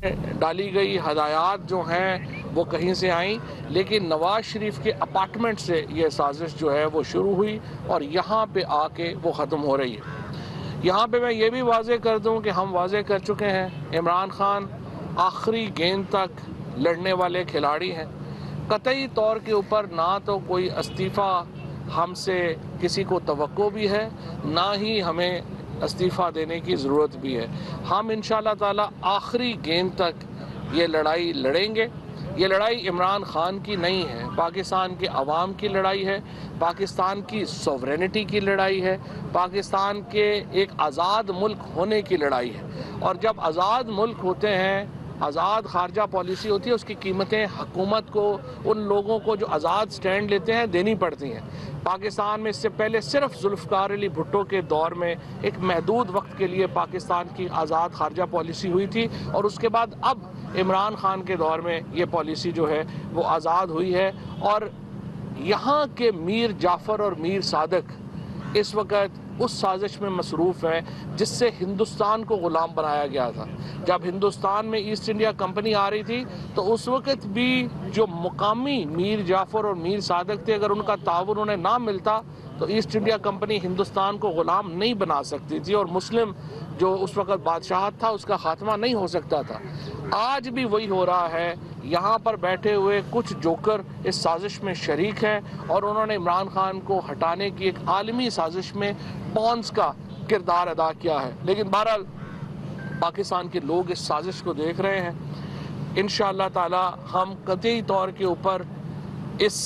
डाली गई हदायत जो हैं वो कहीं से आई, लेकिन नवाज शरीफ के अपार्टमेंट से ये साजिश जो है वो शुरू हुई और यहाँ पे आके वो ख़त्म हो रही है। यहाँ पे मैं ये भी वाज़े कर दूँ कि हम वाज़े कर चुके हैं, इमरान खान आखिरी गेंद तक लड़ने वाले खिलाड़ी हैं। कतई तौर के ऊपर ना तो कोई इस्तीफ़ा हमसे किसी को तवक्को भी है, ना ही हमें इस्तीफ़ा देने की ज़रूरत भी है। हम इंशाअल्लाह ताला आखिरी गेंद तक ये लड़ाई लड़ेंगे। ये लड़ाई इमरान खान की नहीं है, पाकिस्तान के अवाम की लड़ाई है, पाकिस्तान की सॉवरेनिटी की लड़ाई है, पाकिस्तान के एक आज़ाद मुल्क होने की लड़ाई है। और जब आज़ाद मुल्क होते हैं, आज़ाद खारजा पॉलिसी होती है, उसकी कीमतें हुकूमत को, उन लोगों को जो आज़ाद स्टैंड लेते हैं, देनी पड़ती हैं। पाकिस्तान में इससे पहले सिर्फ जुल्फ़िकार अली भुट्टो के दौर में एक महदूद वक्त के लिए पाकिस्तान की आज़ाद खारजा पॉलिसी हुई थी और उसके बाद अब इमरान खान के दौर में ये पॉलिसी जो है वो आज़ाद हुई है। और यहाँ के मीर जाफ़र और मीर सादक इस वक्त उस साजिश में मसरूफ़ है जिससे हिंदुस्तान को ग़ुलाम बनाया गया था। जब हिंदुस्तान में ईस्ट इंडिया कंपनी आ रही थी तो उस वक्त भी जो मुकामी मीर जाफ़र और मीर सादक थे, अगर उनका ताउन उन्हें ना मिलता तो ईस्ट इंडिया कंपनी हिंदुस्तान को ग़ुलाम नहीं बना सकती थी और मुस्लिम जो उस वक्त बादशाहत था उसका ख़ात्मा नहीं हो सकता था। आज भी वही हो रहा है। यहाँ पर बैठे हुए कुछ जोकर इस साजिश में शरीक हैं और उन्होंने इमरान खान को हटाने की एक आलमी साजिश में पॉन्स का किरदार अदा किया है। लेकिन बहरहाल पाकिस्तान के लोग इस साजिश को देख रहे हैं। इंशाअल्लाह ताला हम कतई तौर के ऊपर इस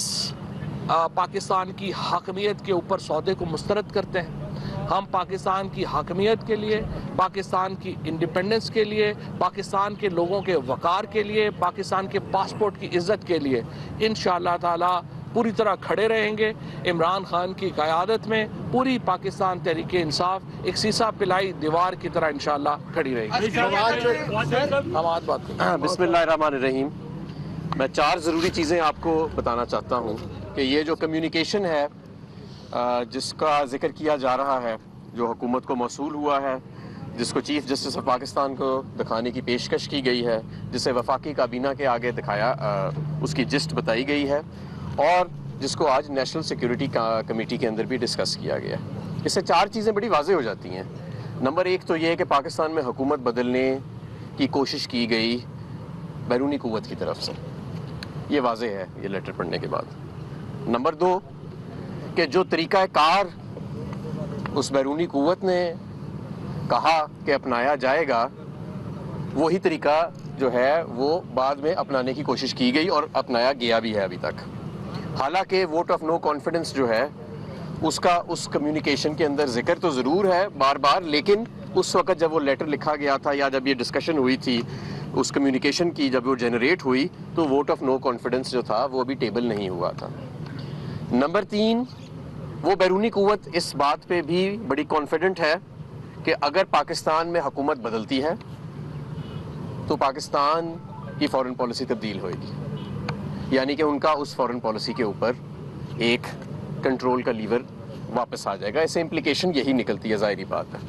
पाकिस्तान की हाकमियत के ऊपर सौदे को मुस्तरद करते हैं। हम पाकिस्तान की हाकमियत के लिए, पाकिस्तान की इंडिपेंडेंस के लिए, पाकिस्तान के लोगों के वक़ार के लिए, पाकिस्तान के पासपोर्ट की इज़्ज़त के लिए इंशाअल्लाह ताला पूरी तरह खड़े रहेंगे। इमरान खान की क़यादत में पूरी पाकिस्तान तहरीक इंसाफ एक सीसा पिलाई दीवार की तरह इंशाअल्लाह खड़ी रहेगी। बिस्मिल्लाहिर्रहमानिर्रहीम। मैं 4 ज़रूरी चीज़ें आपको बताना चाहता हूँ कि ये जो कम्युनिकेशन है जिसका जिक्र किया जा रहा है, जो हुकूमत को मौसूल हुआ है, जिसको चीफ जस्टिस ऑफ पाकिस्तान को दिखाने की पेशकश की गई है, जिसे वफाकी काबीना के आगे दिखाया उसकी जिस्ट बताई गई है और जिसको आज नेशनल सिक्योरिटी कमेटी के अंदर भी डिस्कस किया गया। इससे 4 चीज़ें बड़ी वाज़ेह हो जाती हैं। नंबर 1 तो ये है कि पाकिस्तान में हुकूमत बदलने की कोशिश की गई बैरूनी क़ुव्वत की तरफ से, ये वाज़ेह है ये लेटर पढ़ने के बाद। नंबर 2 कि जो तरीक़ा कार उस बैरूनी क़ुव्वत ने कहा कि अपनाया जाएगा, वही तरीक़ा जो है वो बाद में अपनाने की कोशिश की गई और अपनाया गया भी है अभी तक। हालांकि वोट ऑफ नो कॉन्फिडेंस जो है उसका उस कम्युनिकेशन के अंदर जिक्र तो ज़रूर है बार बार, लेकिन उस वक़्त जब वो लेटर लिखा गया था या जब ये डिस्कशन हुई थी उस कम्युनिकेशन की, जब वो जनरेट हुई तो वोट ऑफ नो कॉन्फिडेंस जो था वो अभी टेबल नहीं हुआ था। नंबर 3, वो बैरूनी क़ुव्वत इस बात पे भी बड़ी कॉन्फिडेंट है कि अगर पाकिस्तान में हुकूमत बदलती है तो पाकिस्तान की फ़ॉरेन पॉलिसी तब्दील होएगी, यानी कि उनका उस फ़ॉरेन पॉलिसी के ऊपर एक कंट्रोल का लीवर वापस आ जाएगा। इससे इम्प्लिकेशन यही निकलती है, ज़ाहिरी बात है।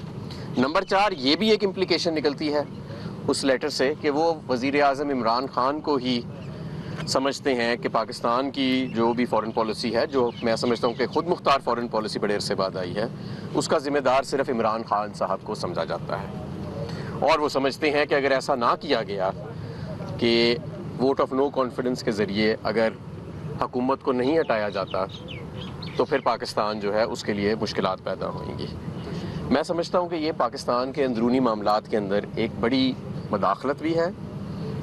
नंबर 4, ये भी एक इम्प्लिकेशन निकलती है उस लेटर से कि वो वज़ीर आज़म इमरान खान को ही समझते हैं कि पाकिस्तान की जो भी फ़ॉरेन पॉलिसी है, जो मैं समझता हूँ कि ख़ुद मुख्तार फ़ॉरेन पॉलिसी बड़े अरसे बाद आई है, उसका ज़िम्मेदार सिर्फ इमरान खान साहब को समझा जाता है। और वो समझते हैं कि अगर ऐसा ना किया गया कि वोट ऑफ नो कॉन्फिडेंस के ज़रिए अगर हुकूमत को नहीं हटाया जाता तो फिर पाकिस्तान जो है उसके लिए मुश्किलात पैदा होंगी। मैं समझता हूँ कि ये पाकिस्तान के अंदरूनी मामलात के अंदर एक बड़ी मदाखलत भी है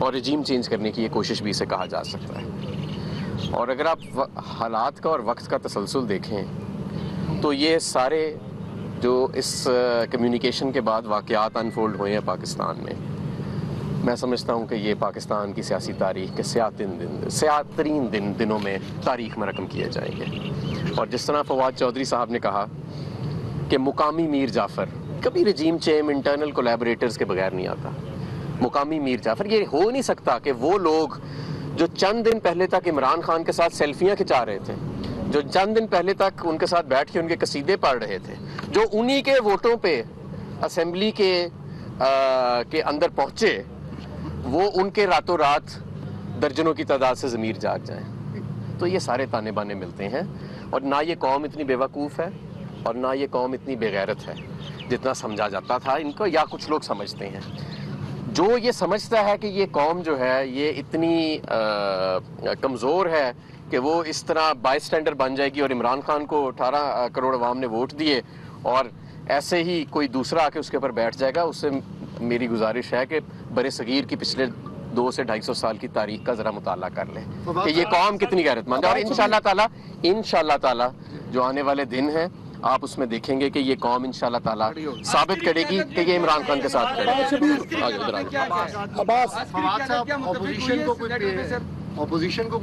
और रजीम चेंज करने की ये कोशिश भी इसे कहा जा सकता है। और अगर आप हालात का और वक्त का तसलसल देखें तो ये सारे जो इस कम्युनिकेशन के बाद वाक़यात अनफोल्ड हुए हैं पाकिस्तान में, मैं समझता हूँ कि ये पाकिस्तान की सियासी तारीख़ के स्यातरीन दिनों में तारीख़ में रकम किए जाएंगे। और जिस तरह फवाद चौधरी साहब ने कहा कि मुकामी मीर जाफ़र कभी रजीम चेम इंटरनल कोलैबोरेटर्स के बगैर नहीं आता। मुकामी मीर जाफ़र, ये हो नहीं सकता कि वो लोग जो चंद दिन पहले तक इमरान खान के साथ सेल्फियाँ खिंचा रहे थे, जो चंद दिन पहले तक उनके साथ बैठ के उनके कसीदे पढ़ रहे थे, जो उन्हीं के वोटों पे असेंबली के अंदर पहुँचे, وہ ان کے راتوں رات درجنوں کی تعداد سے ضمیر جاگ جائیں. تو یہ سارے تانے بانے ملتے ہیں, اور نہ یہ قوم اتنی بے وقوف ہے اور نہ یہ قوم اتنی بے غیرت ہے جتنا سمجھا جاتا تھا ان کو, یا کچھ لوگ سمجھتے ہیں. جو یہ سمجھتا ہے کہ یہ قوم جو ہے یہ اتنی کمزور ہے کہ وہ اس طرح بائی اسٹینڈر بن جائے گی, اور عمران خان کو 18 کروڑ عوام نے ووٹ دیے اور ایسے ہی کوئی دوسرا آ کے اس کے اوپر بیٹھ جائے گا, اس سے میری گزارش ہے کہ بر صغیر کی پچھلے 200 سے 250 سال کی تاریخ کا ذرا مطالعہ کر لیں کہ یہ قوم کتنی غیرت مند ہے. اور انشاءاللہ تعالی جو آنے والے دن ہیں آپ اس میں دیکھیں گے کہ یہ قوم انشاءاللہ تعالی ثابت کرے گی کہ یہ عمران خان کے ساتھ کھڑے. عباس صاحب اپوزیشن کو